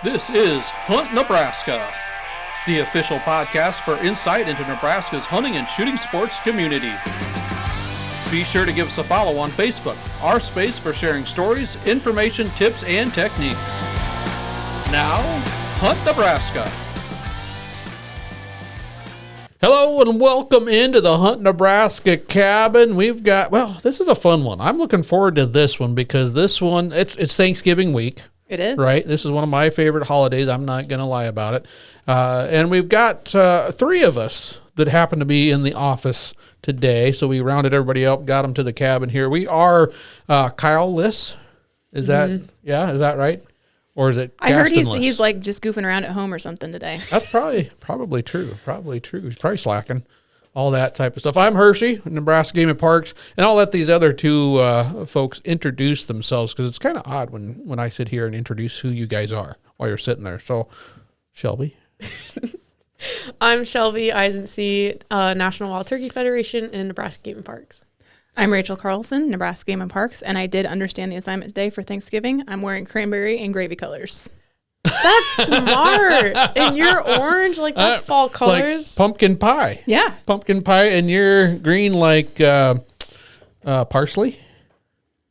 This is Hunt Nebraska, the official podcast for insight into Nebraska's hunting and shooting sports community. Be sure to give us a follow on Facebook, our space for sharing stories, information, tips, and techniques. Now, Hunt Nebraska. Hello and welcome into the Hunt Nebraska cabin. We've got, this is a fun one. I'm looking forward to this one because this one, it's Thanksgiving week. It is. Right? This is one of my favorite holidays. I'm not going to lie about it. And we've got three of us that happen to be in the office today. So we rounded everybody up, got them to the cabin here. We are Kyle Liss. Is that right? Or is it I heard Gaston Liss? he's like just goofing around at home or something today. That's probably true. He's probably slacking. All that type of stuff. I'm Hershy, Nebraska Game and Parks, and I'll let these other two folks introduce themselves because it's kind of odd when I sit here and introduce who you guys are while you're sitting there. So, Shelby. I'm Shelby Eisensee, National Wild Turkey Federation in Nebraska Game and Parks. I'm Rachel Carlson, Nebraska Game and Parks, and I did understand the assignment today for Thanksgiving. I'm wearing cranberry and gravy colors. That's smart. And you're orange, like that's fall colors. Like pumpkin pie. Yeah. Pumpkin pie, and you're green like parsley.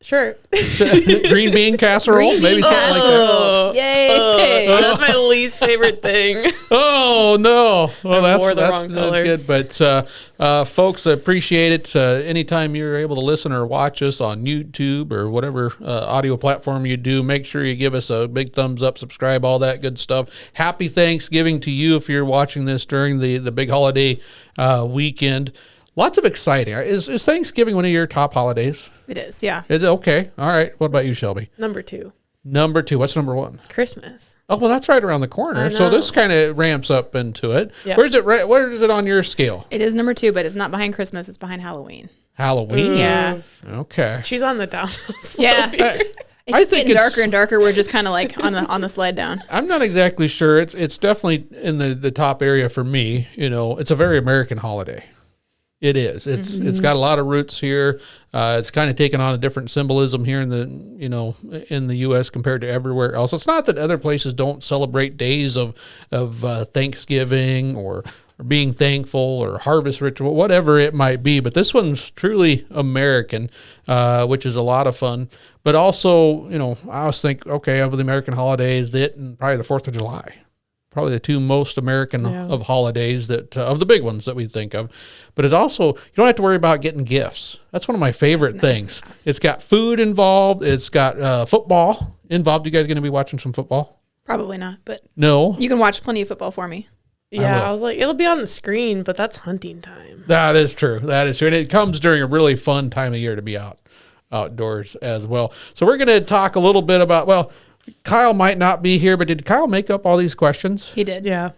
Sure. Green bean casserole, Green maybe bean something like that. Yay! That's my least favorite thing. Oh no! Well, wore the that's wrong not color. good. But folks, appreciate it. Anytime you're able to listen or watch us on YouTube or whatever audio platform you do, make sure you give us a big thumbs up, subscribe, all that good stuff. Happy Thanksgiving to you if you're watching this during the big holiday weekend. Lots of exciting. Is Thanksgiving one of your top holidays? It is, yeah. Is it? Okay. All right. What about you, Shelby? Number 2, What's number 1? Christmas. Oh, well, that's right around the corner. I So know. this kind of ramps up into it. Yeah. Where is it on your scale? It is number 2, but it's not behind Christmas. It's behind Halloween. Halloween? Yeah. Okay. She's on the down. Yeah. Hey, It's I just think getting darker and darker. We're just kind of like on the slide down. I'm not exactly sure. It's definitely in the top area for me. You know, it's a very American holiday. It is. It's got a lot of roots here. It's kind of taken on a different symbolism here in the U.S. compared to everywhere else. It's not that other places don't celebrate days of Thanksgiving or being thankful or harvest ritual, whatever it might be. But this one's truly American, which is a lot of fun. But also, I always think, okay, of the American holidays, and probably the 4th of July. Probably the two most American of holidays that of the big ones that we think of. But it's also, you don't have to worry about getting gifts. That's one of my favorite things. It's got food involved. It's got football involved. You guys going to be watching some football? Probably not, but No. you can watch plenty of football for me. Yeah, I was like, it'll be on the screen, but that's hunting time. That is true. And it comes during a really fun time of year to be outdoors as well. So we're going to talk a little bit about, Kyle might not be here, but did Kyle make up all these questions? He did. Yeah.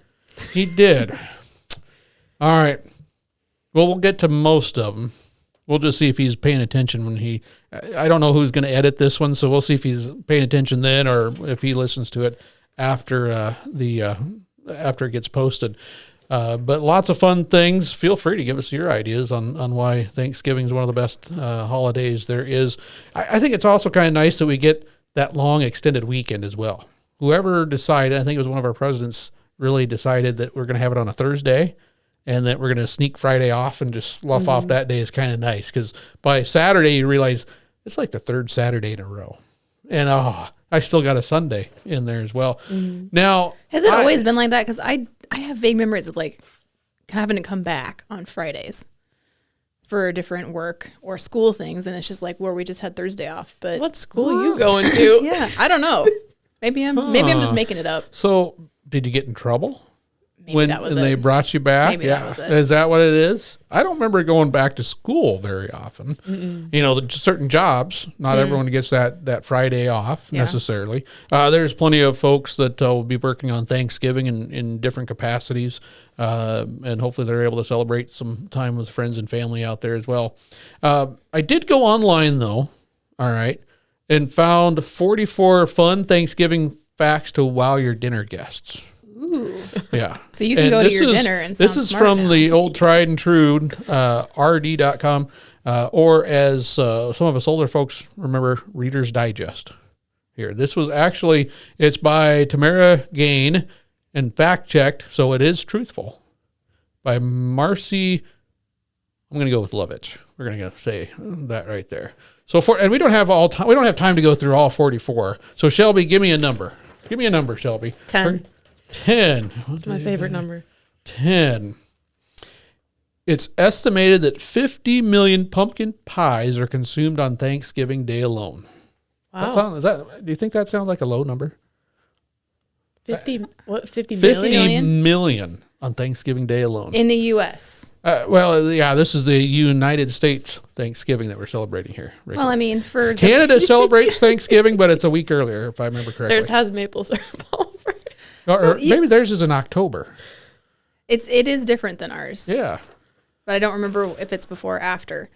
He did. All right. Well, we'll get to most of them. We'll just see if he's paying attention when I don't know who's going to edit this one, so we'll see if he's paying attention then or if he listens to it after after it gets posted. But lots of fun things. Feel free to give us your ideas on why Thanksgiving is one of the best holidays there is. I think it's also kind of nice that we get that long extended weekend as well. Whoever decided, I think it was one of our presidents, really decided that we're going to have it on a Thursday and that we're going to sneak Friday off and just slough off that day is kind of nice because by Saturday you realize it's like the 3rd Saturday in a row. And I still got a Sunday in there as well. Now, Has it always been like that? Because I have vague memories of like having to come back on Fridays for different work or school things, and it's just like where we just had Thursday off. But What school are you going to? yeah, I don't know. Maybe I'm just making it up. So did you get in trouble? Maybe that was they it. brought you back? Maybe that was it. Is that what it is? I don't remember going back to school very often. Certain jobs, not everyone gets that Friday off necessarily. There's plenty of folks that will be working on Thanksgiving in different capacities, and hopefully they're able to celebrate some time with friends and family out there as well. I did go online, though, all right, and found 44 fun Thanksgiving facts to wow your dinner guests. Ooh. Yeah. So you can go to your dinner and this sound is smart from now. the old tried and true rd.com, or as some of us older folks remember, Reader's Digest. here. This was actually, it's by Tamara Gain and fact-checked, so it is truthful. By Marcy, I'm going to go with Lovitch. We're going to say that right there. So and we don't have we don't have time to go through all 44. So Shelby, give me a number. Give me a number, Shelby. 10. 10. That's my favorite number. 10. It's estimated that 50 million pumpkin pies are consumed on Thanksgiving Day alone. Wow. Do you think that sounds like a low number? 50 50 million? million on Thanksgiving Day alone. In the U.S. Well, yeah, this is the United States Thanksgiving that we're celebrating here. Rachel. Well, I mean, for Canada celebrates Thanksgiving, but it's a week earlier, if I remember correctly. Theirs has maple syrup all over it. Or maybe theirs is in October. it is different than ours. Yeah. But I don't remember if it's before or after.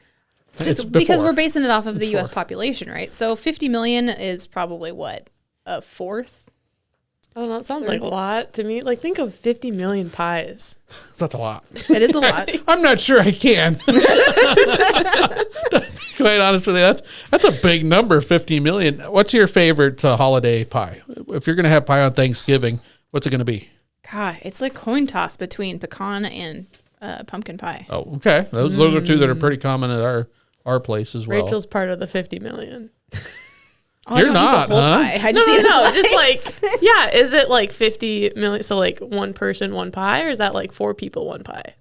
It's Just because before. we're basing it off of the Before. U.S. population, right? So 50 million is probably what? A fourth? I don't know. It sounds like a lot to me. Like, think of 50 million pies. That's a lot. It is a lot. I'm not sure I can. To be quite honest with you, that's a big number, 50 million. What's your favorite holiday pie? If you're going to have pie on Thanksgiving, what's it going to be? God, it's like coin toss between pecan and pumpkin pie. Oh, okay. Those are two that are pretty common at our place as well. Rachel's part of the 50 million. Oh, You're I don't eat not, the whole huh? pie. I just eat a No, slice. just like, yeah, is it like 50 million? So like one person, one pie, or is that like 4 people, one pie?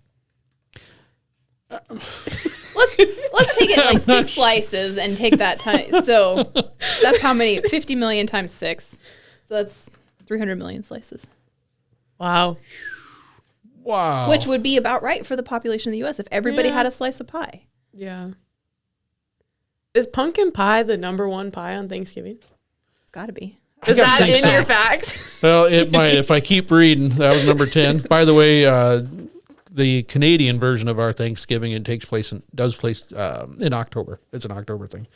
Let's take it like 6 slices and take that time. So that's how many? 50 million times 6. So that's 300 million slices. Wow. Wow. Which would be about right for the population of the U.S. if everybody Yeah. had a slice of pie. Yeah. Is pumpkin pie the number 1 pie on Thanksgiving? It's got to be. Is gotta that think in so. your facts? Well, it might if I keep reading. That was number 10. By the way, the Canadian version of our Thanksgiving, it takes place in October. It's an October thing.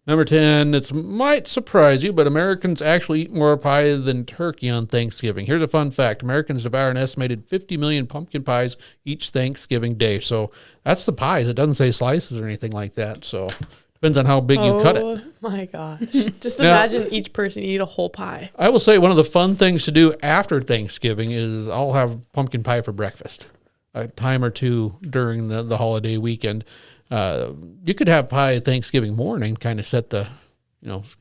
Number 10, it might surprise you, but Americans actually eat more pie than turkey on Thanksgiving. Here's a fun fact. Americans devour an estimated 50 million pumpkin pies each Thanksgiving day. So that's the pies. It doesn't say slices or anything like that. So depends on how big you cut it. Oh my gosh. Just Now- imagine each person eat a whole pie. I will say one of the fun things to do after Thanksgiving is I'll have pumpkin pie for breakfast a time or two during the holiday weekend. You could have pie Thanksgiving morning, kind of set the,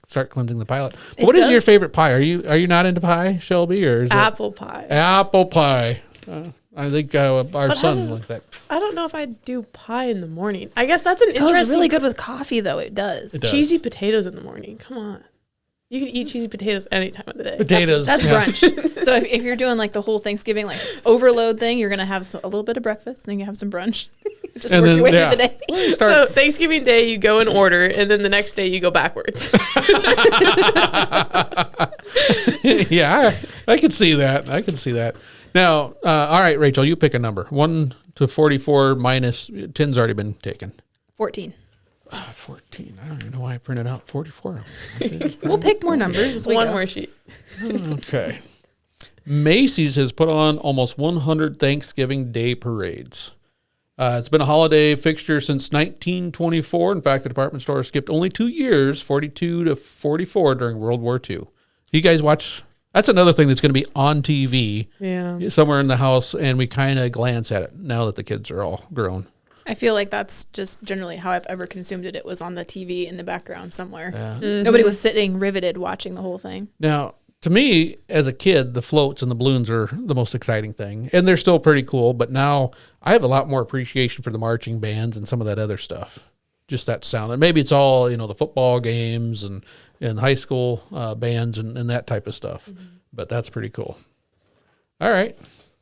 start cleansing the palate. But what is your favorite pie? Are you not into pie, Shelby, or is Apple pie. it apple pie? I think our But son likes that. I don't know if I'd do pie in the morning. I guess that's an It goes interesting. really good with coffee, though. It does. It does. Cheesy potatoes in the morning. Come on. You can eat cheesy potatoes any time of the day. Potatoes. That's yeah. brunch. So if you're doing like the whole Thanksgiving like overload thing, you're gonna have a little bit of breakfast, then you have some brunch. Just And work then, your way yeah. through the day. Well, you start- So Thanksgiving Day, you go in order, and then the next day you go backwards. Yeah, I can see that. I can see that. Now, all right, Rachel, you pick a number. 1 to 44 minus 10's already been taken. 14. 14. I don't even know why I printed out 44. We'll pick more numbers as we One go. more sheet. Okay. Macy's has put on almost 100 Thanksgiving Day parades. It's been a holiday fixture since 1924. In fact, the department store skipped only 2 years, 42 to 44, during World War II. You guys watch? That's another thing that's going to be on TV Yeah. somewhere in the house, and we kind of glance at it now that the kids are all grown. I feel like that's just generally how I've ever consumed it. It was on the TV in the background somewhere. Yeah. Nobody was sitting riveted watching the whole thing. Now, to me, as a kid, the floats and the balloons are the most exciting thing, and they're still pretty cool. But now I have a lot more appreciation for the marching bands and some of that other stuff. Just that sound, and maybe it's all the football games and high school bands and that type of stuff. But that's pretty cool. All right,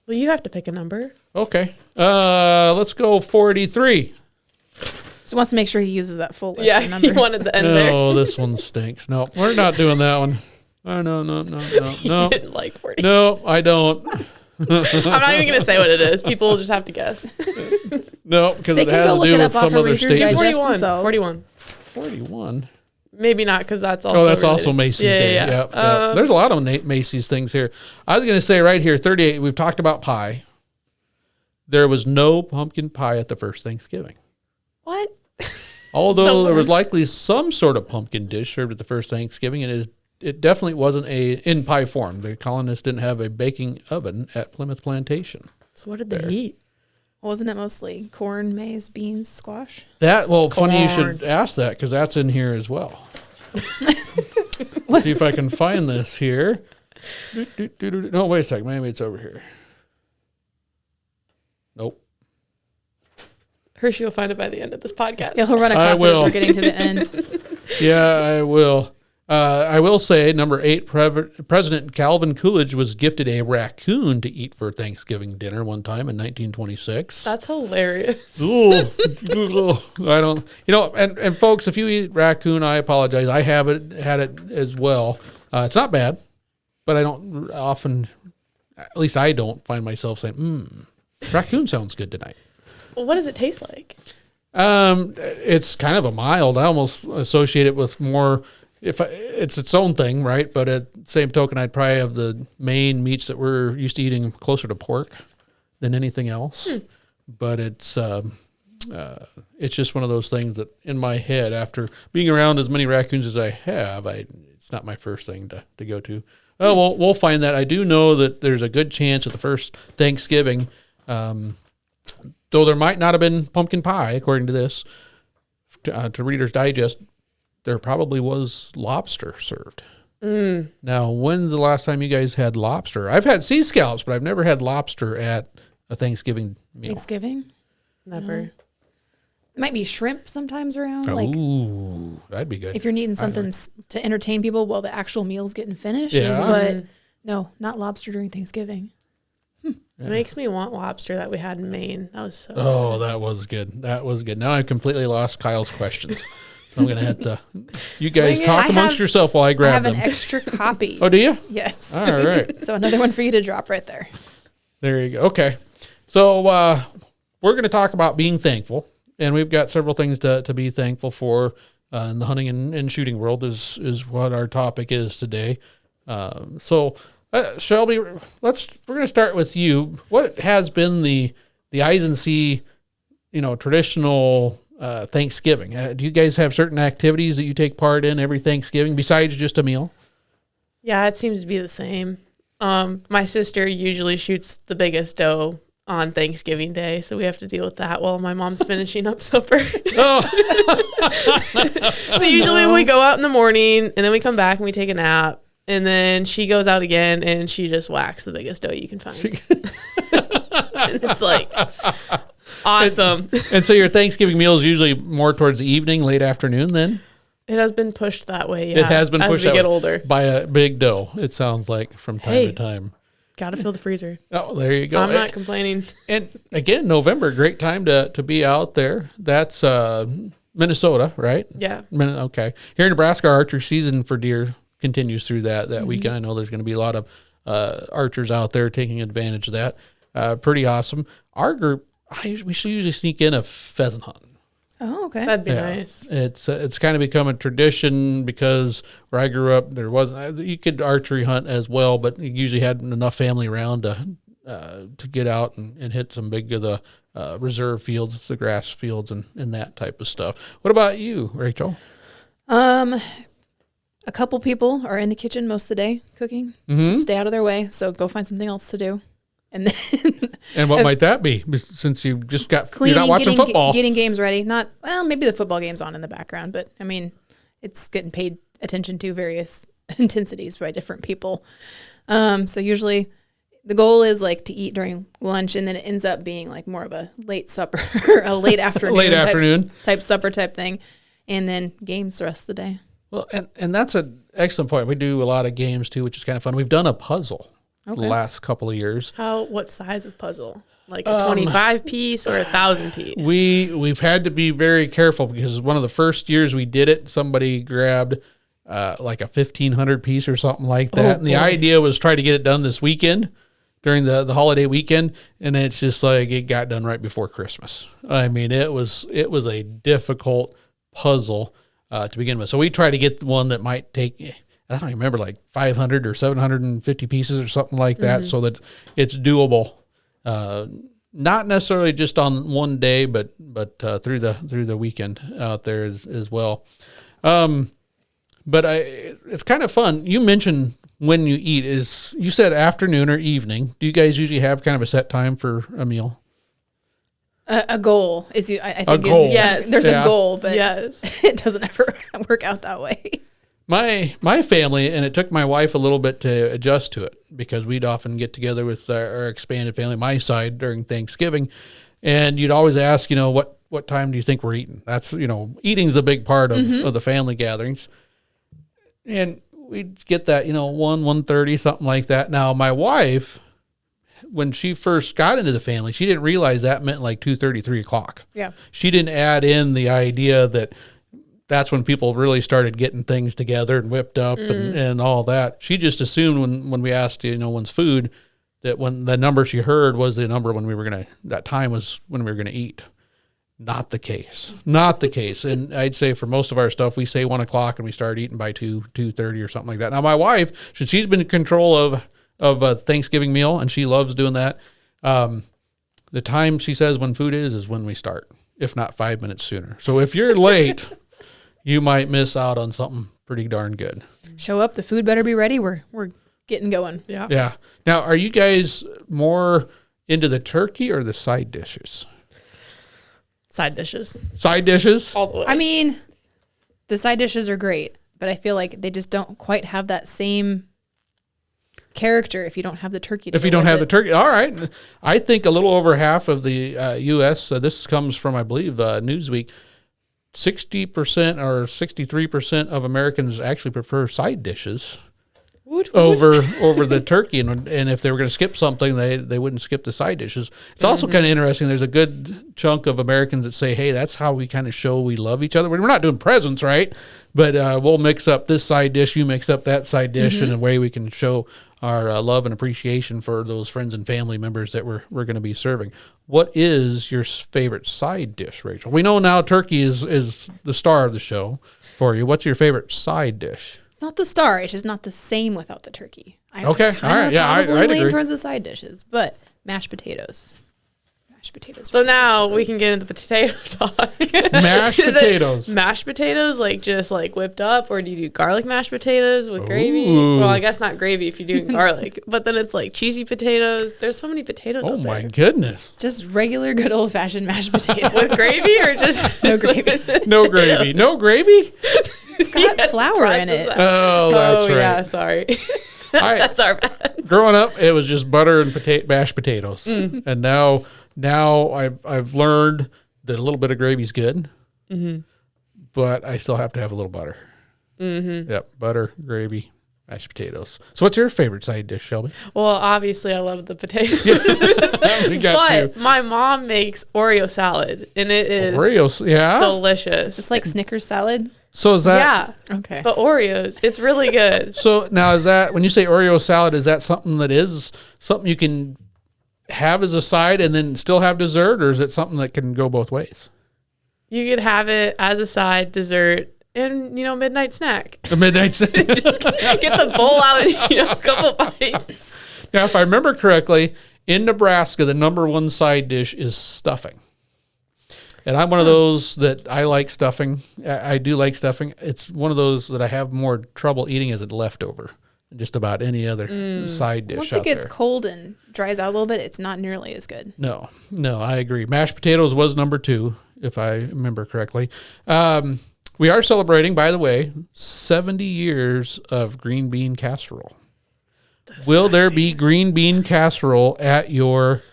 Well, you have to pick a number. okay. Let's go 43. So wants to make sure he uses that full list Yeah, of you numbers. wanted the end there. No, this one stinks. No, we're not doing that one. Oh, no. You didn't like 40. No, I don't. I'm not even going to say what it is. People will just have to guess. No, because They it can has go to look do it with up off some of other Reader's states. Digest. 41. themselves. 41. 41. Maybe not, because that's also That's also related. Macy's Yeah, Day. yeah, yeah. Yep. There's a lot of Macy's things here. I was going to say right here, 38, we've talked about pie. There was no pumpkin pie at the first Thanksgiving. What? Although So there was sense. likely some sort of pumpkin dish served at the first Thanksgiving, and it is it definitely wasn't in pie form. The colonists didn't have a baking oven at Plymouth Plantation. So what did they eat? Wasn't it mostly corn, maize, beans, squash? Funny you should ask that because that's in here as well. Let's see if I can find this here. No, wait a second. Maybe it's over here. Nope. Hershey will find it by the end of this podcast. Yeah, he'll run across it as we're getting to the end. Yeah, I will. I will say, number 8, President Calvin Coolidge was gifted a raccoon to eat for Thanksgiving dinner one time in 1926. That's hilarious. Ooh, I don't, and folks, if you eat raccoon, I apologize. I had it as well. It's not bad, but I don't often, at least I don't find myself saying, raccoon sounds good tonight. Well, what does it taste like? It's kind of a mild. I almost associate it with more, it's its own thing, right? But at the same token, I'd probably have the main meats that we're used to eating closer to pork than anything else. But it's just one of those things that in my head, after being around as many raccoons as I have, it's not my first thing to go to. Well, we'll find that. I do know that there's a good chance at the first Thanksgiving, though there might not have been pumpkin pie, according to this, to Reader's Digest, there probably was lobster served. Now, when's the last time you guys had lobster? I've had sea scallops, but I've never had lobster at a Thanksgiving meal. Thanksgiving? Never. No. It might be shrimp sometimes around. Ooh, that'd be good. If you're needing something to entertain people while the actual meal's getting finished. Yeah. But no, not lobster during Thanksgiving. It makes me want lobster that we had in Maine. That was so good. That was good. That was good. Now I've completely lost Kyle's questions. So I'm going to have to, you guys talk amongst yourself while I grab them. I have an extra copy. Oh, do you? Yes. All right. So another one for you to drop right there. There you go. Okay. So we're going to talk about being thankful. And we've got several things to be thankful for in the hunting and shooting world is what our topic is today. Shelby, we're going to start with you. What has been the Eisensee, traditional Thanksgiving? Do you guys have certain activities that you take part in every Thanksgiving besides just a meal? Yeah, it seems to be the same. My sister usually shoots the biggest doe on Thanksgiving Day, so we have to deal with that while my mom's finishing up supper. So usually we go out in the morning, and then we come back and we take a nap, and then she goes out again, and she just whacks the biggest doe you can find. And it's like awesome. And so your Thanksgiving meal is usually more towards the evening, late afternoon then? It has been pushed that way, yeah. It has been pushed as we get older. By a big doe, it sounds like, from time to time. Gotta fill the freezer. Oh, there you go. I'm not complaining. And again, November, great time to be out there. That's Minnesota, right? Yeah. Okay. Here in Nebraska, our archery season for deer continues through that weekend. I know there's going to be a lot of archers out there taking advantage of that. Pretty awesome. Our group, we should usually sneak in a pheasant hunt. Oh, okay. That'd be nice. It's kind of become a tradition because where I grew up, there wasn't. You could archery hunt as well, but you usually had enough family around to get out and hit some big of the reserve fields, the grass fields, and that type of stuff. What about you, Rachel? A couple people are in the kitchen most of the day cooking. So stay out of their way. So go find something else to do. And then and what might that be? Since you just got cleaning, you're not watching football, getting games ready. Maybe the football game's on in the background, but I mean, it's getting paid attention to various intensities by different people. So usually, the goal is like to eat during lunch, and then it ends up being like more of a late supper, a late afternoon, type supper type thing, and then games the rest of the day. Well, and that's an excellent point. We do a lot of games too, which is kind of fun. We've done a puzzle. The last couple of years. What size of puzzle? Like a 25 piece or 1,000 piece? We've had to be very careful because one of the first years we did it, somebody grabbed like a 1,500 piece or something like that. And the idea was try to get it done this weekend during the holiday weekend. And it's just like it got done right before Christmas. I mean, it was a difficult puzzle to begin with. So we try to get one that might take, I don't remember, like 500 or 750 pieces or something like that, so that it's doable. Not necessarily just on one day, but through the weekend out there as well. But it's kind of fun. You mentioned when you eat you said afternoon or evening. Do you guys usually have kind of a set time for a meal? A goal is I think A goal. Yes. there's a goal, but Yes. it doesn't ever work out that way. My family, and it took my wife a little bit to adjust to it because we'd often get together with our expanded family, my side, during Thanksgiving, and you'd always ask, what time do you think we're eating? That's, eating's a big part of the family gatherings. And we'd get that, 1:30, something like that. Now, my wife, when she first got into the family, she didn't realize that meant like 2:30, 3 o'clock. Yeah. She didn't add in the idea that that's when people really started getting things together and whipped up and all that. She just assumed when we asked, when's food, that when the number she heard was the number when that time was when we were going to eat. Not the case. Not the case. And I'd say for most of our stuff, we say 1 o'clock and we start eating by 2:30 or something like that. Now, my wife, since she's been in control of a Thanksgiving meal and she loves doing that, the time she says when food is when we start, if not 5 minutes sooner. So if you're late, you might miss out on something pretty darn good. Show up, the food better be ready. We're getting going. Yeah. Yeah. Now, are you guys more into the turkey or the side dishes? Side dishes. Side dishes? All the way. I mean, the side dishes are great, but I feel like they just don't quite have that same character if you don't have the turkey. If you don't have the turkey. All right. I think a little over half of the U.S., this comes from, I believe, Newsweek, 60% or 63% of Americans actually prefer side dishes over the turkey. And if they were going to skip something, they wouldn't skip the side dishes. It's also kind of interesting. There's a good chunk of Americans that say, hey, that's how we kind of show we love each other. We're not doing presents, right? But we'll mix up this side dish, you mix up that side dish in a way we can show our love and appreciation for those friends and family members that we're going to be serving. What is your favorite side dish, Rachel? We know now turkey is the star of the show for you. What's your favorite side dish? It's not the star. It's just not the same without the turkey. Okay, all right. Yeah, I'd lean agree. towards the side dishes, but mashed potatoes. Mashed potatoes. So now we can get into the potato talk. Mashed Is it potatoes. mashed potatoes, just whipped up, or do you do garlic mashed potatoes with gravy? Ooh. Well, I guess not gravy if you're doing garlic, but then it's cheesy potatoes. There's so many potatoes Oh out there. my goodness. Just regular good old fashioned mashed potatoes. With gravy or just No gravy. No gravy. No gravy? It's got flour in it. Oh, that's right. Yeah, sorry. That's our bad. Growing up, it was just butter and mashed potatoes. And now I've learned that a little bit of gravy is good, but I still have to have a little butter. Yep, butter, gravy, mashed potatoes. So what's your favorite side dish, Shelby? Well, obviously, I love the potatoes. We got But two. my mom makes Oreo salad, and it is Oreos, yeah? delicious. Just like Snickers salad. So is that... Yeah, Okay. but Oreos, it's really good. So now is that, when you say Oreo salad, is that something that is something you can have as a side and then still have dessert, or is it something that can go both ways? You could have it as a side, dessert, and midnight snack. The midnight snack. Get the bowl out and a couple bites. Now, if I remember correctly, in Nebraska, the number one side dish is stuffing. And I'm one of those that I like stuffing. I do like stuffing. It's one of those that I have more trouble eating as a leftover than just about any other side dish Once out it gets there. cold and dries out a little bit, it's not nearly as good. No, I agree. Mashed potatoes was number 2, if I remember correctly. We are celebrating, by the way, 70 years of green bean casserole. Will there be green bean casserole at your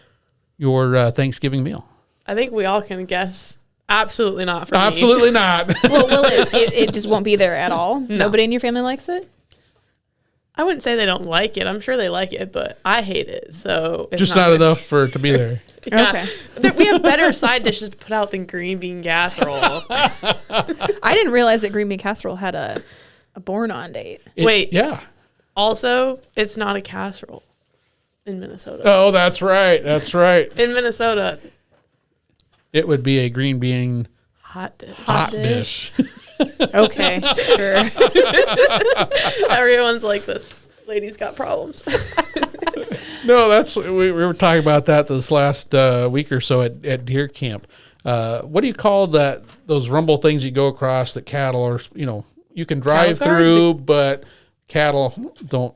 Thanksgiving meal? I think we all can guess. Absolutely not for me. Absolutely not. Well, will it just won't be there at all? Nobody in your family likes it? I wouldn't say they don't like it. I'm sure they like it, but I hate it. So it's Just not good. enough for it to be there. Yeah. We have better side dishes to put out than green bean casserole. I didn't realize that green bean casserole had a born on date. Wait. Yeah. Also, it's not a casserole in Minnesota. Oh, that's right. That's right. In Minnesota, It would be a green bean hot dish. hot dish. Okay, sure. Everyone's like, this lady's got problems. No, that's we were talking about that this last week or so at deer camp. What do you call that? Those rumble things you go across that cattle or you can drive through, but cattle don't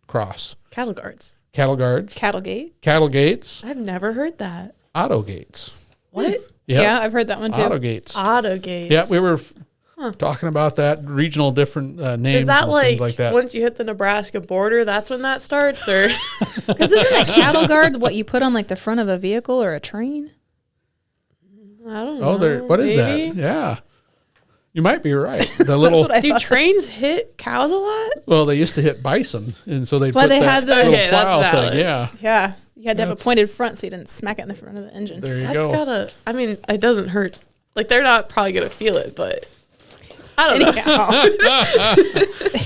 cross. Cattle guards. Cattle guards. Cattle gate. Cattle gates. I've never heard that. Auto gates. What? Yep. Yeah, I've heard that one too. Auto gates. Auto gates. Yeah, we were talking about that regional different names. Is that and like, things like that. once you hit the Nebraska border, that's when that starts? Or Because isn't a cattle guard what you put on like the front of a vehicle or a train? I don't know. Oh, there. What is maybe? that? Yeah, you might be right. The little. what I Do thought. trains hit cows a lot? Well, they used to hit bison, and so they why put they that had the- little Okay, that's plow valid. thing. Yeah, Yeah, you had to have a That's- pointed front so you didn't smack it in the front of the engine. there you That's go. gotta. I mean, it doesn't hurt. Like they're not probably gonna feel it, but I don't know. Anyhow,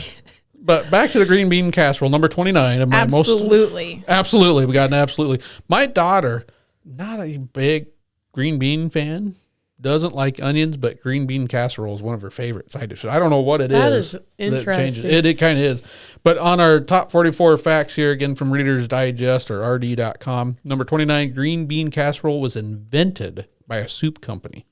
But back to the green bean casserole, number 29 of my most. absolutely. Absolutely, we got an absolutely. My daughter, not a big green bean fan, doesn't like onions, but green bean casserole is one of her favorite side dishes. I don't know what it That is. is That changes. interesting. It kind of is. But on our top 44 facts here, again from Reader's Digest or RD.com, number 29, green bean casserole was invented by a soup company.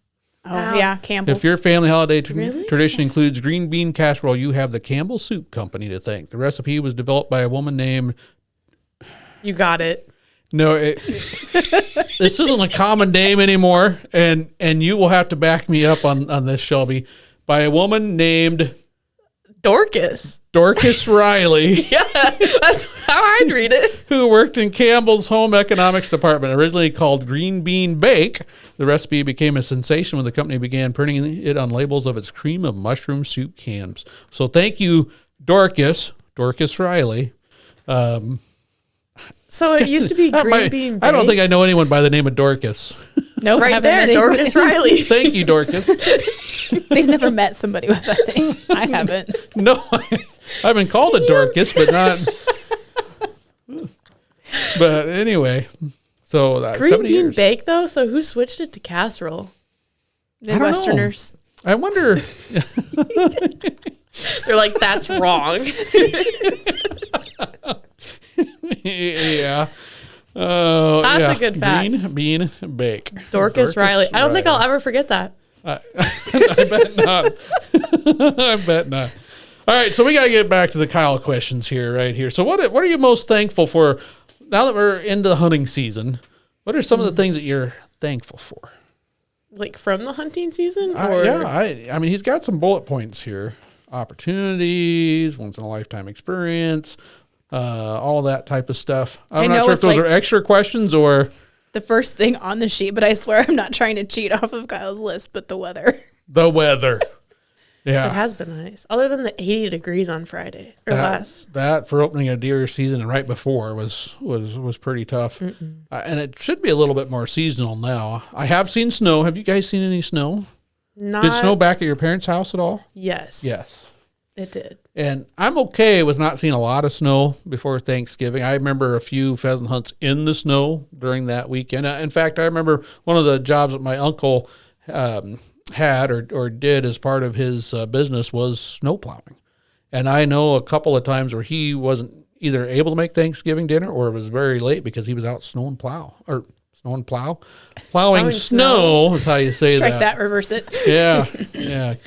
Oh Wow. yeah, Campbell's. If your family holiday Really? tradition includes green bean casserole, you have the Campbell Soup Company to thank. The recipe was developed by a woman named You got it. No, this isn't a common name anymore, and you will have to back me up on this, Shelby, by a woman named Dorcas. Dorcas Riley, Yeah, that's how I'd read it. who worked in Campbell's home economics department. Originally called green bean bake, the recipe became a sensation when the company began printing it on labels of its cream of mushroom soup cans. So thank you, Dorcas Riley. So it used to be That green might- bean. I don't bake? think I know anyone by the name of Dorcas. Nope, Right haven't there, met anybody. Dorcas Riley. Thank you, Dorcas. He's never met somebody with that name. I haven't. No, I've been called a Dorcas, but not. But anyway, so Green 70 bean years. bake though. So who switched it to casserole? don't know. Midwesterners. I wonder. They're like, that's wrong. Yeah. Oh, That's yeah. a good fact. Green bean bake. Dorcas Riley. I don't think I'll ever forget that. I bet not. I bet not. All right, so we got to get back to the Kyle questions here, right here. So what are you most thankful for now that we're into the hunting season? What are some of the things that you're thankful for? Like from the hunting season? Or I mean, he's got some bullet points here: opportunities, once in a lifetime experience, all that type of stuff. I'm I not know sure if it's those like- are extra questions or The first thing on the sheet, but I swear I'm not trying to cheat off of Kyle's list, but the weather. the weather. It Yeah, has been nice. Other than the 80 degrees on Friday or last. that for opening a deer season and right before was pretty tough, and it should be a little bit more seasonal now. I have seen snow. Have you guys seen any snow? Not Did snow back at your parents' house at all? Yes. Yes. It did. And I'm okay with not seeing a lot of snow before Thanksgiving. I remember a few pheasant hunts in the snow during that weekend. In fact, I remember one of the jobs that my uncle had or did as part of his business was snow plowing. And I know a couple of times where he wasn't either able to make Thanksgiving dinner or it was very late because he was out plowing Plowing snow is how you say Strike that, reverse it. yeah,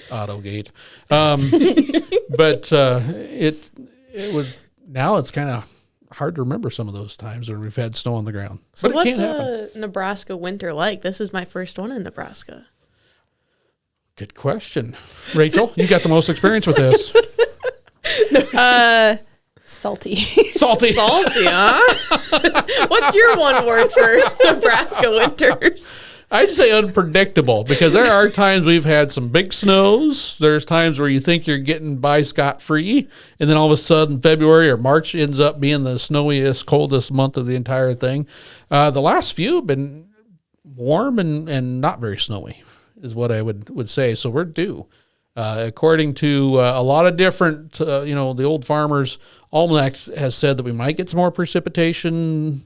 AutoGate. But it was now it's kind of hard to remember some of those times when we've had snow on the ground. So But it what's can happen. a Nebraska winter like? This is my first one in Nebraska. Good question, Rachel. You got the most experience with this. Salty. Salty. Salty, huh? What's your one word for Nebraska winters? I'd say unpredictable because there are times we've had some big snows. There's times where you think you're getting by scot-free, and then all of a sudden February or March ends up being the snowiest, coldest month of the entire thing. The last few have been warm and not very snowy is what I would say. So we're due. According to a lot of different, the old farmers' almanac has said that we might get some more precipitation,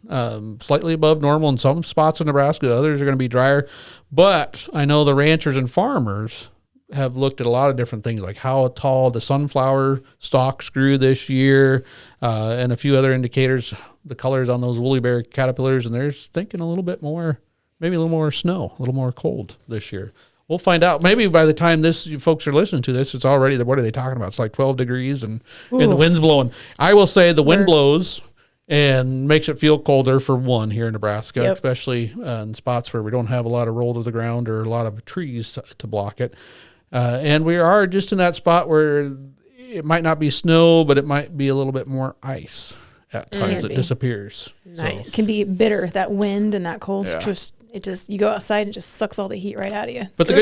slightly above normal in some spots in Nebraska. Others are going to be drier. But I know the ranchers and farmers have looked at a lot of different things, like how tall the sunflower stalks grew this year, and a few other indicators, the colors on those woolly bear caterpillars, and they're thinking a little bit more, maybe a little more snow, a little more cold this year. we'll find out. Maybe by the time you folks are listening to this, it's already, what are they talking about? It's like 12 degrees and the wind's blowing. I will say the wind blows and makes it feel colder for one here in Nebraska, especially in spots where we don't have a lot of roll to the ground or a lot of trees to block it. And we are just in that spot where it might not be snow, but it might be a little bit more ice at times. It disappears. Nice. It can be bitter, that wind and that cold. You go outside and it just sucks all the heat right out of you. But the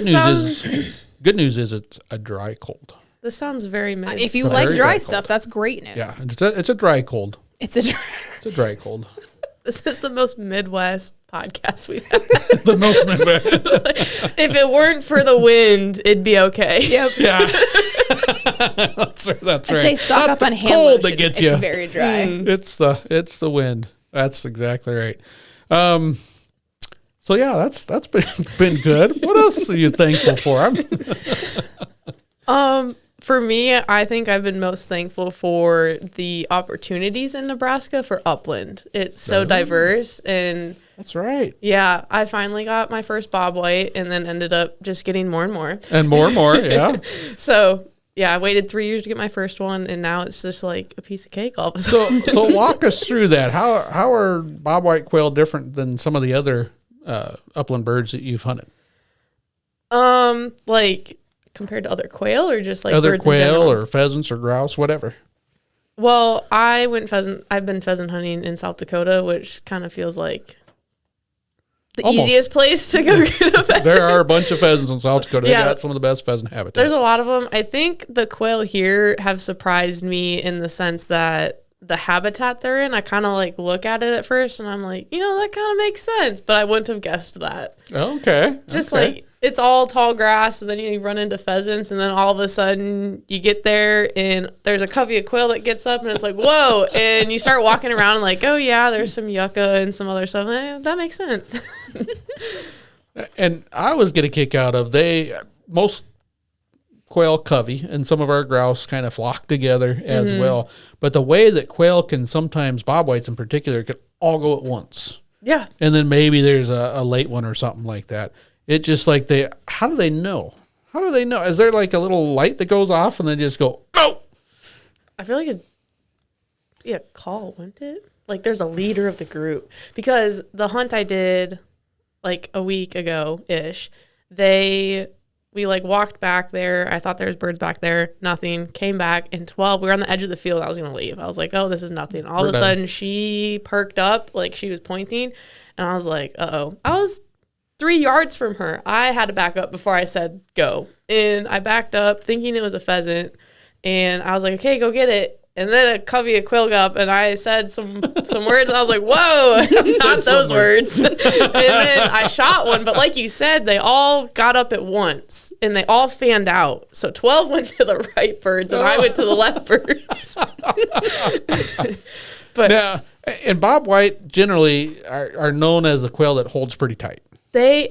good news is it's a dry cold. This sounds very mid. If you like dry stuff, that's great news. Yeah, it's a dry cold. It's a dry cold. This is the most Midwest podcast we've had. The most Midwest. If it weren't for the wind, it'd be okay. Yep. Yeah. That's right. I'd say stock up on hand cold lotion. that gets you. It's very dry. It's the wind. That's exactly right. So yeah, that's been good. What else are you thankful for? For me, I think I've been most thankful for the opportunities in Nebraska for upland. It's so diverse, and that's right. Yeah, I finally got my first bobwhite and then ended up just getting more and more. And more, yeah. So, yeah, I waited 3 years to get my first one, and now it's just like a piece of cake all of a sudden. So walk us through that. How are bobwhite quail different than some of the other upland birds that you've hunted? Like compared to other quail, or just like other birds quail in general? Or pheasants or grouse, whatever. Well, I've been pheasant hunting in South Dakota, which kind of feels like the easiest place to go get a pheasant. There are a bunch of pheasants in South Dakota. They got some of the best pheasant habitat. There's a lot of them. I think the quail here have surprised me in the sense that the habitat they're in, I kind of like look at it at first and I'm like, that kind of makes sense, but I wouldn't have guessed that. Okay. Just like it's all tall grass, and then you run into pheasants, and then all of a sudden you get there and there's a covey of quail that gets up, and it's like, whoa, and you start walking around and like, oh yeah, there's some yucca and some other stuff. That makes sense. And I always get a kick out of most quail covey, and some of our grouse kind of flock together as well. But the way that quail can sometimes, bobwhites in particular, can all go at once. Yeah. And then maybe there's a late one or something like that. It's just like how do they know? How do they know? Is there like a little light that goes off and they just go, oh? I feel like it'd be a call, wouldn't it? Like there's a leader of the group. Because the hunt I did like a week ago-ish, we like walked back there. I thought there was birds back there. Nothing. Came back in 12. We were on the edge of the field. I was going to leave. I was like, oh, this is nothing. All of a sudden she perked up like she was pointing. And I was like, uh-oh. I was 3 yards from her. I had to back up before I said go. And I backed up thinking it was a pheasant. And I was like, okay, go get it. And then a covey of quail got up, and I said some words, and I was like, whoa, not those words. And then I shot one, but like you said, they all got up at once, and they all fanned out. So 12 went to the right birds, and I went to the left birds. But now, and bobwhite generally are known as a quail that holds pretty tight. Yeah,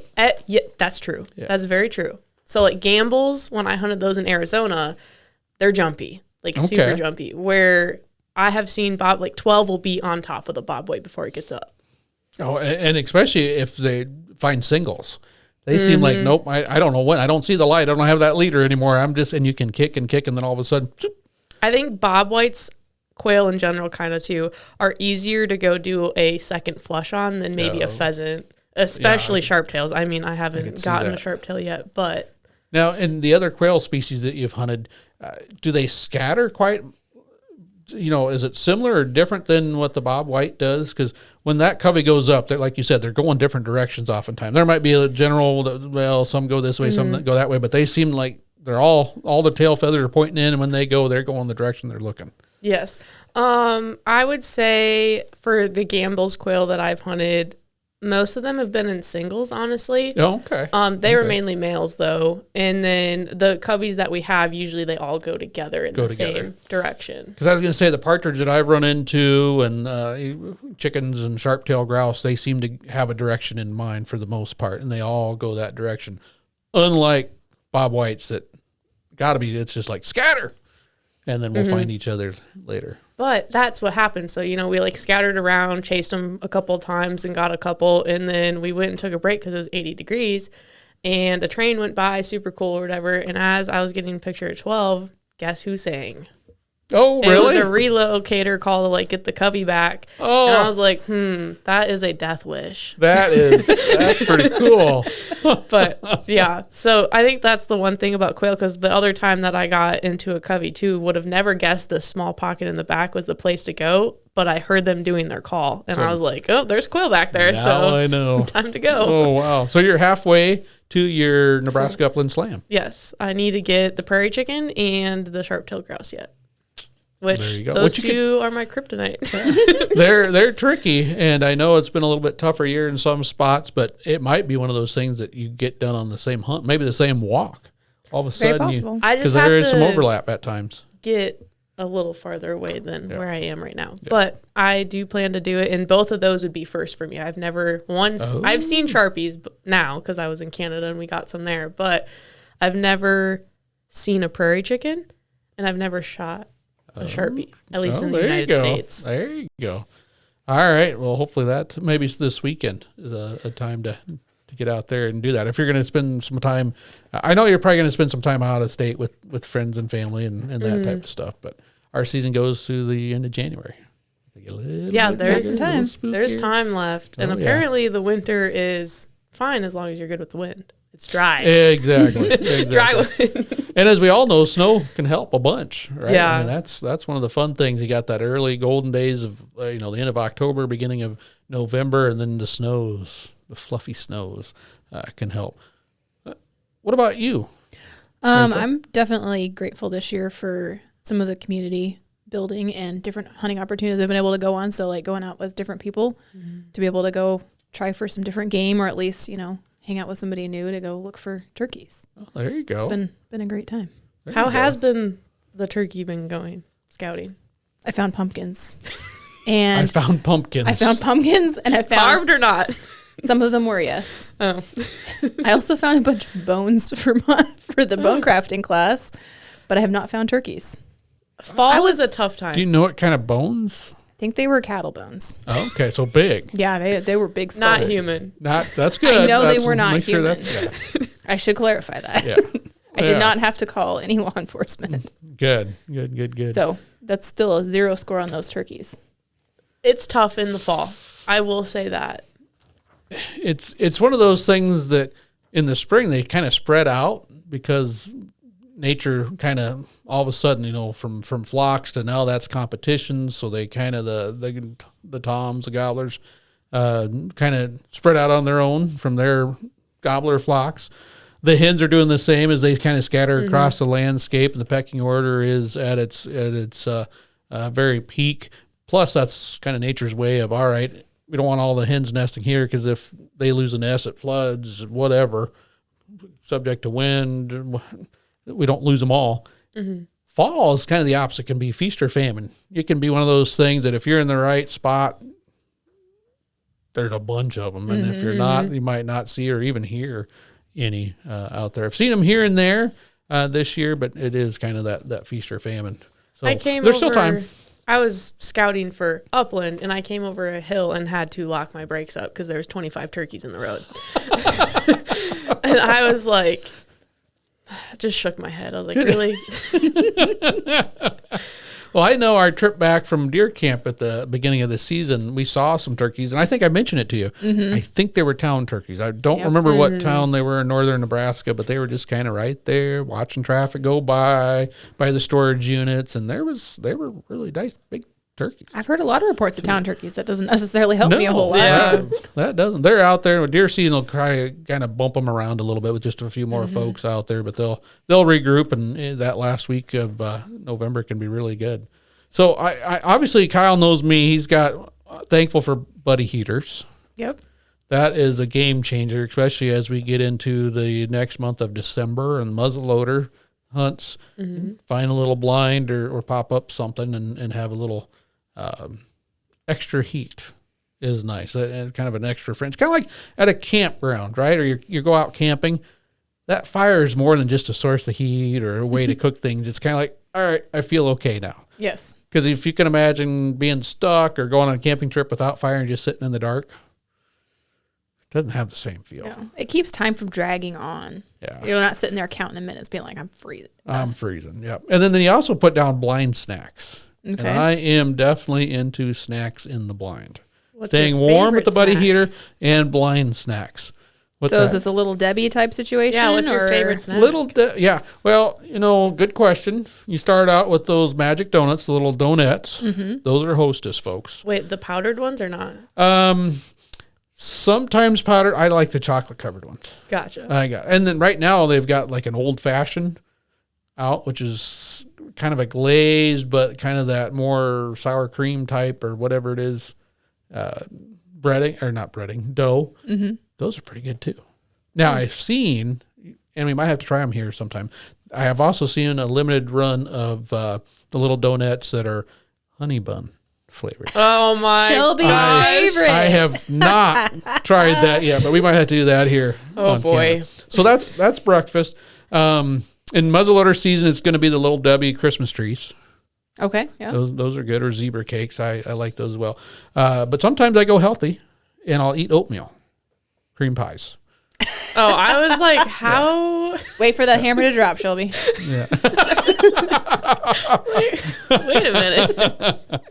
that's true. Yeah. That's very true. So like gambles, when I hunted those in Arizona, they're jumpy. Like super jumpy, where I have seen 12 will be on top of the bobwhite before it gets up. Oh, and especially if they find singles. They seem like, nope, I don't know when. I don't see the light. I don't have that leader anymore. And you can kick, and then all of a sudden. I think bobwhites, quail in general kind of too, are easier to go do a second flush on than maybe a pheasant, especially sharptails. I mean, I haven't gotten a sharptail yet, but. Now, in the other quail species that you've hunted, do they scatter quite? Is it similar or different than what the bobwhite does? Because when that covey goes up, like you said, they're going different directions oftentimes. There might be a general, some go this way, some go that way, but they seem like they're all the tail feathers are pointing in, and when they go, they're going the direction they're looking. Yes. I would say for the Gamble's quail that I've hunted, most of them have been in singles, honestly. Oh, okay. They were mainly males, though. And then the coveys that we have, usually they all go together in the same direction. Because I was going to say, the partridge that I've run into and chickens and sharp-tailed grouse, they seem to have a direction in mind for the most part, and they all go that direction. Unlike bobwhites that it's just like scatter, and then we'll find each other later. But that's what happened. So, we like scattered around, chased them a couple of times and got a couple. And then we went and took a break because it was 80 degrees. and a train went by, super cool or whatever. And as I was getting a picture at 12, guess who sang? Oh, really? It was a relocator call to like get the covey back. Oh. And I was like, that is a death wish. That's pretty cool. But yeah, so I think that's the one thing about quail, because the other time that I got into a covey too, would have never guessed the small pocket in the back was the place to go. But I heard them doing their call, and I was like, oh, there's quail back there. Now So I know. time to go. Oh, wow. So you're halfway to your Nebraska Upland Slam. Yes, I need to get the prairie chicken and the sharp-tailed grouse yet. There Which you go. those two are my kryptonite. They're tricky, and I know it's been a little bit tougher year in some spots, but it might be one of those things that you get done on the same hunt, maybe the same walk. All of a Very sudden, possible. I just because there have is some to overlap at times. get a little farther away than where I am right now. But I do plan to do it, and both of those would be first for me. I've never I've seen Sharpies now because I was in Canada and we got some there, but I've never seen a prairie chicken, and I've never shot a Sharpie, at least in the United States. There you go. All right. Well, hopefully that maybe this weekend is a time to get out there and do that. If you're going to spend some time, I know you're probably going to spend some time out of state with friends and family and that type of stuff, but our season goes through the end of January. Yeah, there's time left. And apparently the winter is fine as long as you're good with the wind. It's dry. Exactly. Dry wind. And as we all know, snow can help a bunch, right? Yeah. I mean, that's one of the fun things. You got that early golden days of the end of October, beginning of November, and then the snows, the fluffy snows, can help. What about you? I'm definitely grateful this year for some of the community building and different hunting opportunities I've been able to go on. So like going out with different people to be able to go try for some different game, or at least, hang out with somebody new to go look for turkeys. Oh, there you go. It's been a great time. How has been the turkey been going scouting? I found pumpkins. And I found pumpkins. And I found Carved or not? some of them were, yes. Oh. I also found a bunch of bones for the bone crafting class, but I have not found turkeys. Fall was a tough time. Do you know what kind of bones? I think they were cattle bones. Oh, okay, so big. Yeah, they were big skulls. Not human. That's good. I know they That's- were not make sure human. that's- I should clarify that. Yeah. I did not have to call any law enforcement. Good. So that's still a 0 score on those turkeys. It's tough in the fall. I will say that. It's one of those things that in the spring they kind of spread out because nature kind of all of a sudden, from flocks to now that's competition. So they kind of the toms, the gobblers, kind of spread out on their own from their gobbler flocks. The hens are doing the same as they kind of scatter across the landscape, and the pecking order is at its very peak. Plus, that's kind of nature's way of, all right, we don't want all the hens nesting here because if they lose a nest, it floods, whatever, subject to wind, we don't lose them all. Mm-hmm. Fall is kind of the opposite. It can be feast or famine. It can be one of those things that if you're in the right spot, there's a bunch of them. And if you're not, you might not see or even hear any out there. I've seen them here and there this year, but it is kind of that feast or famine. So there's still time. I was scouting for upland, and I came over a hill and had to lock my brakes up because there was 25 turkeys in the road. And I was like, just shook my head. I was like, really? Well, I know our trip back from deer camp at the beginning of the season, we saw some turkeys, and I think I mentioned it to you. I think they were town turkeys. I don't remember what town they were in northern Nebraska, but they were just kind of right there watching traffic go by the storage units, and they were really nice big turkeys. I've heard a lot of reports of town turkeys. That doesn't necessarily help me a whole lot. Yeah. That doesn't. They're out there. Deer season will kind of bump them around a little bit with just a few more folks out there, but they'll regroup, and that last week of November can be really good. So I obviously Kyle knows me. He's got thankful for buddy heaters. Yep. That is a game changer, especially as we get into the next month of December and muzzleloader hunts. Find a little blind or pop up something and have a little extra heat is nice. And kind of an extra friend. It's kind of like at a campground, right? Or you go out camping. That fire is more than just a source of heat or a way to cook things. It's kind of like, all right, I feel okay now. Yes. Because if you can imagine being stuck or going on a camping trip without fire and just sitting in the dark, Doesn't have the same feel. No. It keeps time from dragging on. Yeah. You're not sitting there counting the minutes being like, I'm freezing. I'm freezing. Yep. And then you also put down blind snacks. Okay. And I am definitely into snacks in the blind. What's Staying your warm with favorite the buddy snack? heater and blind snacks. What's So that? is this a Little Debbie type situation? Yeah, what's your or- favorite snack? Yeah. Well, good question. You start out with those magic donuts, the little donuts. Mm-hmm. Those are Hostess, folks. Wait, the powdered ones or not? Sometimes powdered. I like the chocolate covered ones. Gotcha. And then right now they've got like an old fashioned out, which is kind of a glazed, but kind of that more sour cream type or whatever it is, breading or not breading dough. Mm-hmm. Those are pretty good too. Now I've seen, and we might have to try them here sometime. I have also seen a limited run of the little donuts that are honey bun flavored. Oh my Shelby's gosh. favorite. I have not tried that yet, but we might have to do that here. Oh, on boy. camera. So that's breakfast. In muzzleloader season, it's going to be the Little Debbie Christmas trees. Okay. Yeah. Those are good, or zebra cakes. I like those as well. But sometimes I go healthy, and I'll eat oatmeal, cream pies. Oh, I was like, how? Wait for that hammer to drop, Shelby. Yeah. Wait a minute.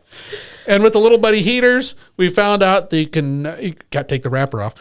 And with the little buddy heaters, we found out that you got to take the wrapper off.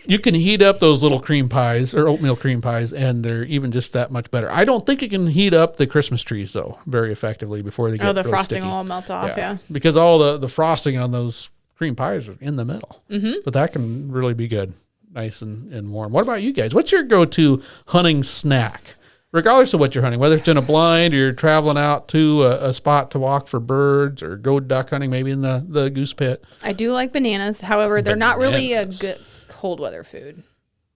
You can heat up those little cream pies or oatmeal cream pies, and they're even just that much better. I don't think you can heat up the Christmas trees though very effectively before they get The really frosting sticky. will all melt off. Yeah. Because all the frosting on those cream pies are in the middle. Mm-hmm. But that can really be good, nice and warm. What about you guys? What's your go-to hunting snack? Regardless of what you're hunting, whether it's in a blind or you're traveling out to a spot to walk for birds or go duck hunting, maybe in the goose pit. I do like bananas. However, they're not really a good cold weather food.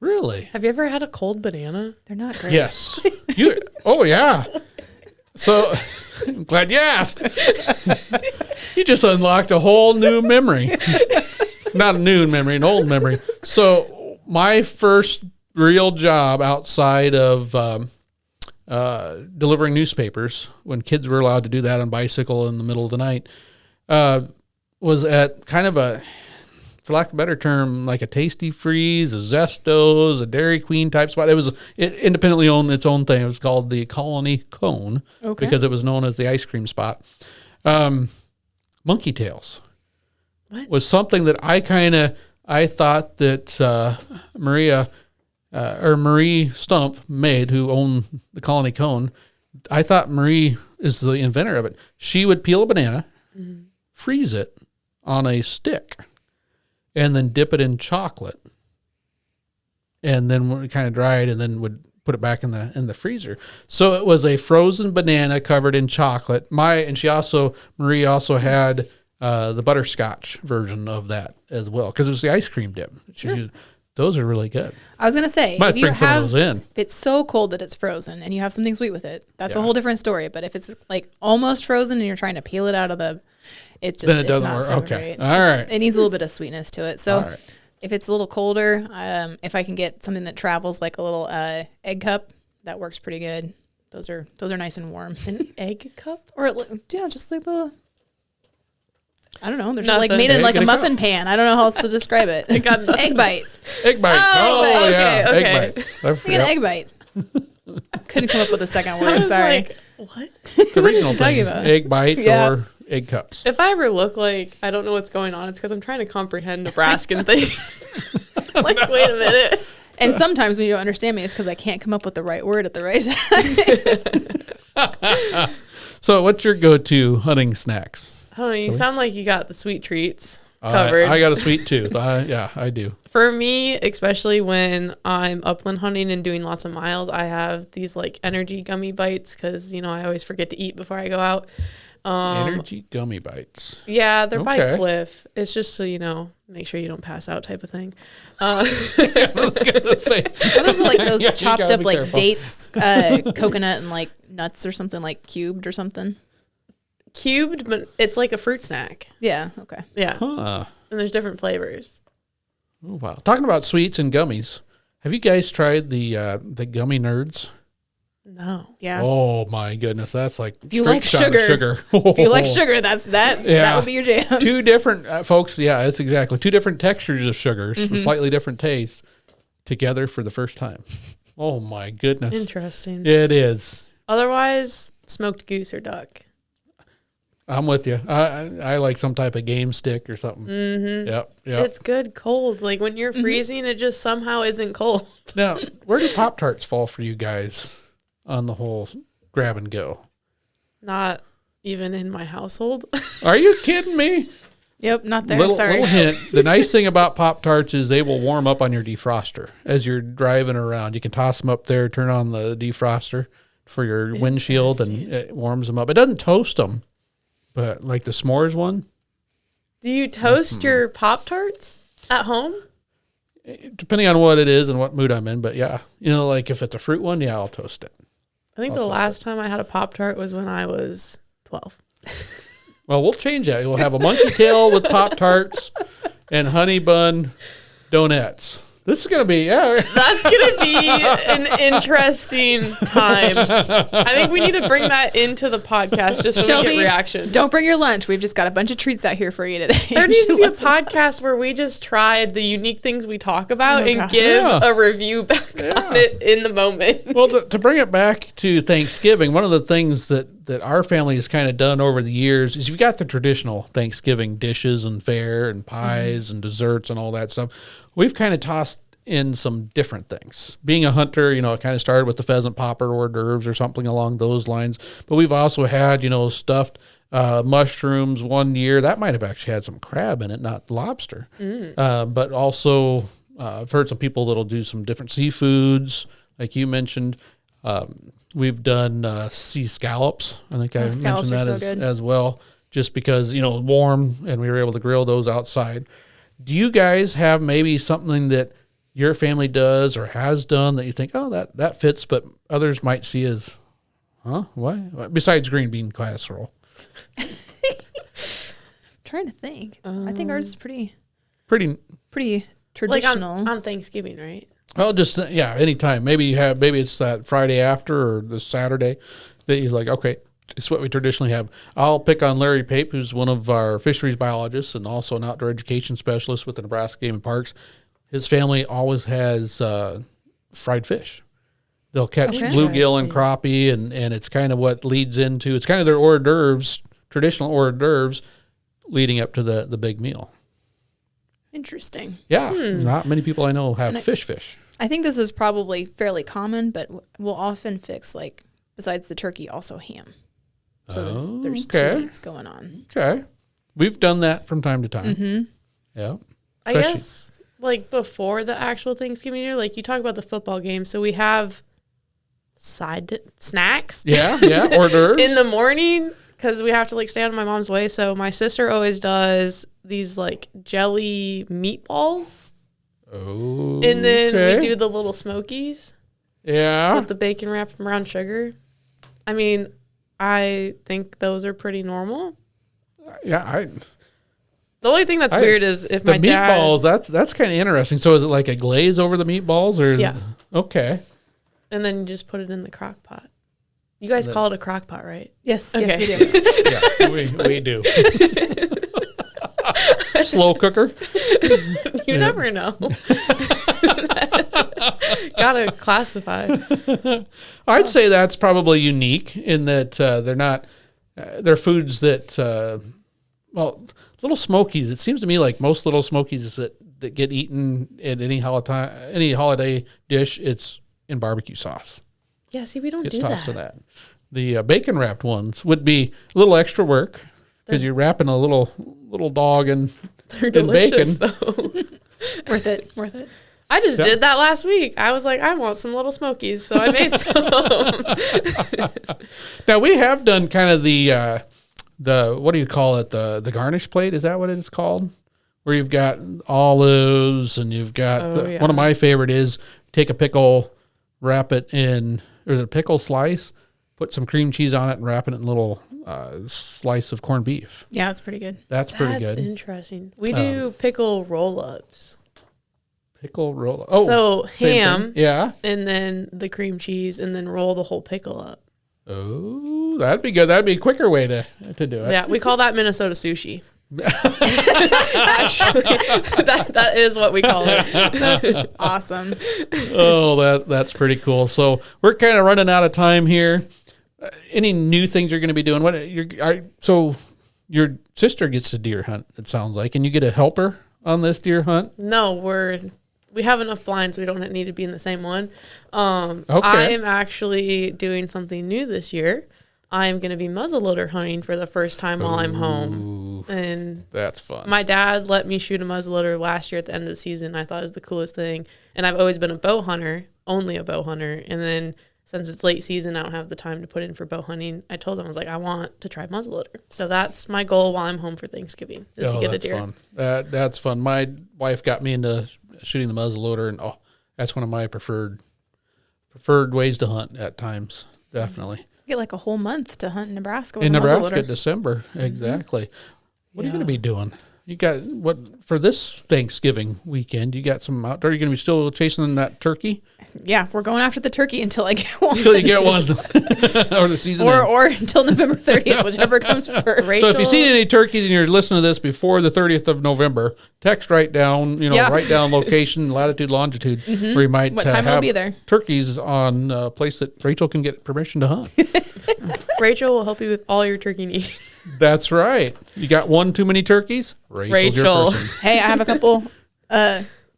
Really? Have you ever had a cold banana? They're not great. Yes. Oh, yeah. So, I'm glad you asked. You just unlocked a whole new memory. Not a new memory, an old memory. So, my first real job outside of delivering newspapers, when kids were allowed to do that on bicycle in the middle of the night, was at kind of a, for lack of a better term, like a Tasty Freeze, a Zestos, a Dairy Queen type spot. It independently owned its own thing. It was called the Colony Cone because it was known as the ice cream spot. Monkey Tails was something that I thought that Marie Stumpf made, who owned the Colony Cone. I thought Marie is the inventor of it. She would peel a banana, freeze it on a stick, and then dip it in chocolate, and then kind of dry it, and then would put it back in the freezer. So it was a frozen banana covered in chocolate. Marie also had the butterscotch version of that as well, because it was the ice cream dip. Those are really good. I was gonna say, Might bring some of those in. if it's so cold that it's frozen and you have something sweet with it, that's a whole different story. But if it's like almost frozen and you're trying to peel it out of it's doesn't not work. so Okay. great. All right. It needs a little bit of sweetness to it. So All right. if it's a little colder, if I can get something that travels like a little egg cup, that works pretty good. Those are nice and warm. An egg cup? Or just like the. I don't know. They're just like Nothing. made in Egg like a in a muffin pan. I don't know how else to describe it. got nothing. Egg bite. Egg bites. Oh, Oh, okay, yeah. okay. Egg bites. I I get forgot. an egg bite. Couldn't come up with a second I word. was Sorry. like, what? It's the original you talking thing. about? Egg bites Yeah. or egg cups. If I ever look like I don't know what's going on, it's because I'm trying to comprehend Nebraskan things. Like, wait a minute. And sometimes when you don't understand me, it's because I can't come up with the right word at the right time. So what's your go-to hunting snacks? I don't know. You sound like you got the sweet treats covered. I got a sweet tooth. I do. For me, especially when I'm upland hunting and doing lots of miles, I have these like energy gummy bites because, I always forget to eat before I go out. Energy gummy bites. Yeah, they're by Okay. Cliff. It's just so make sure you don't pass out type of thing. I was gonna say. Those are like those Yeah, you chopped gotta up be like careful. dates, coconut and like nuts or something, like cubed or something. Cubed, but it's like a fruit snack. Yeah. Okay. Yeah, Huh. and there's different flavors. Oh, wow. Talking about sweets and gummies, have you guys tried the gummy nerds? No. Yeah. Oh my goodness, that's like If you straight like shot of sugar, if you like sugar, that's that. Yeah. That would be your jam. Two different folks. Yeah, it's exactly two different textures of sugars, slightly different tastes together for the first time. Oh my goodness, Interesting. it is. Otherwise, smoked goose or duck. I'm with you. I like some type of game stick or something. Mm-hmm. Yep. It's good cold. Like when you're freezing, it just somehow isn't cold. Now, where do Pop-Tarts fall for you guys on the whole grab and go? Not even in my household. Are you kidding me? Yep, not there. Little Sorry. hint. The nice thing about Pop-Tarts is they will warm up on your defroster as you're driving around. You can toss them up there, turn on the defroster for your windshield, and it warms them up. It doesn't toast them, but like the s'mores one. Do you toast your Pop-Tarts at home? Depending on what it is and what mood I'm in, but yeah. Like if it's a fruit one, yeah, I'll toast it. I think the last time I had a Pop-Tart was when I was 12. Well, we'll change that. We'll have a monkey tail with Pop-Tarts and honey bun donuts. This is going to be, That's going to be an interesting time. I think we need to bring that into the podcast just so Shelby, we get reaction. Don't bring your lunch. We've just got a bunch of treats out here for you today. There needs to be a podcast where we just tried the unique things we talk about and give a review back on it in the moment. Well, to bring it back to Thanksgiving, one of the things that our family has kind of done over the years is you've got the traditional Thanksgiving dishes and fare and pies and desserts and all that stuff. We've kind of tossed in some different things. Being a hunter, it kind of started with the pheasant popper hors d'oeuvres or something along those lines. But we've also had, stuffed mushrooms one year. That might have actually had some crab in it, not lobster. But also, I've heard some people that'll do some different seafoods, like you mentioned. We've done sea scallops. I think I mentioned that as well, just because, warm and we were able to grill those outside. Do you guys have maybe something that your family does or has done that you think, oh, that fits, but others might see as, why? Besides green bean casserole. Trying to think. I think ours is pretty traditional. Like on Thanksgiving, right? Well, just, anytime. Maybe it's that Friday after or the Saturday that you're like, okay, it's what we traditionally have. I'll pick on Larry Pape, who's one of our fisheries biologists and also an outdoor education specialist with the Nebraska Game and Parks. His family always has fried fish. They'll catch bluegill and crappie, and it's kind of what leads into, it's kind of their hors d'oeuvres, traditional hors d'oeuvres, leading up to the big meal. Interesting. Yeah, not many people I know have fish. I think this is probably fairly common, but we'll often fix, like, besides the turkey, also ham. So there's two meats going on. Okay. We've done that from time to time. Mm-hmm. Yeah. I guess, like, before the actual Thanksgiving year, like, you talk about the football game, so we have snacks. Yeah, hors d'oeuvres. In the morning, because we have to, like, stay out of my mom's way. So my sister always does these, like, jelly meatballs. Oh. And then we do the little smokies. Yeah. With the bacon wrapped in brown sugar. I mean, I think those are pretty normal. Yeah, the only thing that's weird is if my dad... The meatballs, that's kind of interesting. So is it like a glaze over the meatballs? Or Okay. And then you just put it in the crock pot. You guys call it a crock pot, right? Yes, okay. Yes, we do. Yeah, we do. Slow cooker? You never know. Gotta classify. I'd say that's probably unique in that they're foods that, Little Smokies, it seems to me like most Little Smokies that get eaten at any holiday dish, it's in barbecue sauce. Yeah, see, we don't do that. It's tossed to that. The bacon wrapped ones would be a little extra work because you're wrapping a little dog in delicious, bacon. Though. Worth it. I just did that last week. I was like, I want some Little Smokies, so I made some. Now we have done kind of the what do you call it? The garnish plate, is that what it is called? Where you've got olives and you've got one of my favorite is take a pickle, wrap it in, or is it a pickle slice, put some cream cheese on it and wrap it in a little slice of corned beef. Yeah, it's pretty good. That's pretty good. That's interesting. We do pickle roll-ups. Pickle roll. Oh, so same ham, thing. Yeah. and then the cream cheese, and then roll the whole pickle up. Oh, that'd be good. That'd be a quicker way to do it. Yeah, we call that Minnesota sushi. Actually, that is what we call it. Awesome. Oh, that's pretty cool. So we're kind of running out of time here. Any new things you're going to be doing? So your sister gets to deer hunt, it sounds like, and you get a helper on this deer hunt? No, we have enough blinds. We don't need to be in the same one. Okay. I am actually doing something new this year. I'm going to be muzzleloader hunting for the first time while I'm home. And that's fun. My dad let me shoot a muzzleloader last year at the end of the season. I thought it was the coolest thing. And I've always been a bow hunter, only a bow hunter. And then since it's late season, I don't have the time to put in for bow hunting. I told him, I was like, I want to try muzzleloader. So that's my goal while I'm home for Thanksgiving, is to get a deer. Fun. That's fun. My wife got me into shooting the muzzleloader, and that's one of my preferred ways to hunt at times. Definitely. You get like a whole month to hunt in Nebraska. In Nebraska, December. Exactly. What are you going to be doing? You got what for this Thanksgiving weekend? You got some outdoor. Are you going to be still chasing that turkey? Yeah, we're going after the turkey until I get one. Until you get one, or the season ends. Or until November 30th, whichever comes first. So if you see any turkeys and you're listening to this before the 30th of November, text right down. Write down location, latitude, longitude, where you might what time have will be there. Turkeys on a place that Rachel can get permission to hunt. Rachel will help you with all your turkey needs. That's right. You got one too many turkeys? Rachel's your person. Hey, I have a couple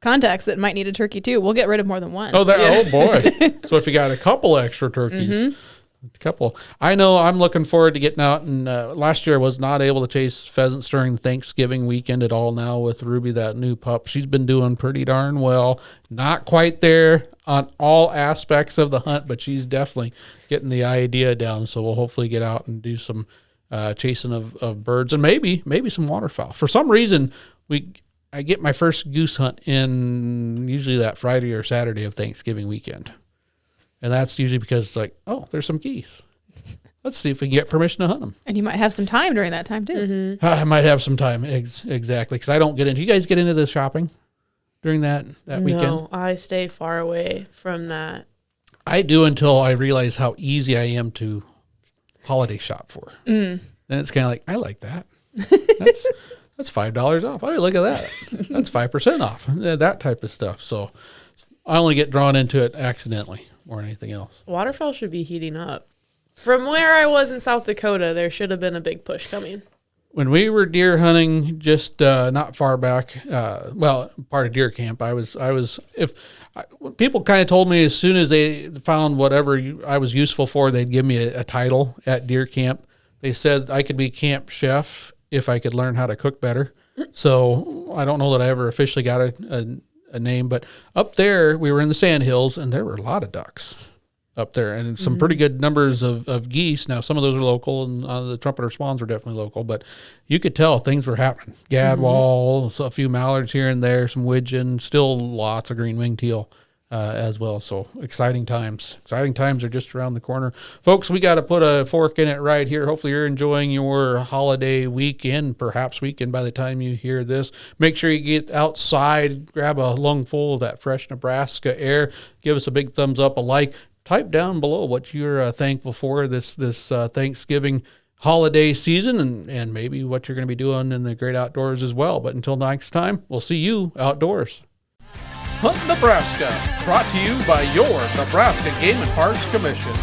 contacts that might need a turkey too. We'll get rid of more than one. Oh, boy. So if you got a couple extra turkeys, a couple. I know I'm looking forward to getting out. And last year I was not able to chase pheasants during Thanksgiving weekend at all. Now with Ruby, that new pup, she's been doing pretty darn well. Not quite there on all aspects of the hunt, but she's definitely getting the idea down. So we'll hopefully get out and do some chasing of birds and maybe some waterfowl. For some reason, I get my first goose hunt in usually that Friday or Saturday of Thanksgiving weekend. And that's usually because it's like, there's some geese. Let's see if we can get permission to hunt them. And you might have some time during that time too. I might have some time. Exactly. Because I don't get into, you guys get into the shopping during that weekend? No, I stay far away from that. I do until I realize how easy I am to holiday shop for. Then it's kind of like, I like that. That's $5 off. Oh, look at that. That's 5% off. That type of stuff. So I only get drawn into it accidentally more than anything else. Waterfowl should be heating up. From where I was in South Dakota, there should have been a big push coming. When we were deer hunting, just not far back, part of deer camp, people kind of told me as soon as they found whatever I was useful for, they'd give me a title at deer camp. They said I could be camp chef if I could learn how to cook better. So I don't know that I ever officially got a name, but up there we were in the Sandhills and there were a lot of ducks up there and some pretty good numbers of geese. Now some of those are local and the trumpeter swans were definitely local, but you could tell things were happening. Gadwall, a few mallards here and there, some widgeon, still lots of green-winged teal as well. So exciting times. Exciting times are just around the corner. Folks, we got to put a fork in it right here. Hopefully you're enjoying your holiday weekend, perhaps weekend by the time you hear this. Make sure you get outside, grab a lungful of that fresh Nebraska air. Give us a big thumbs up, a like. Type down below what you're thankful for this Thanksgiving holiday season and maybe what you're going to be doing in the great outdoors as well. But until next time, we'll see you outdoors. Hunt Nebraska, brought to you by your Nebraska Game and Parks Commission.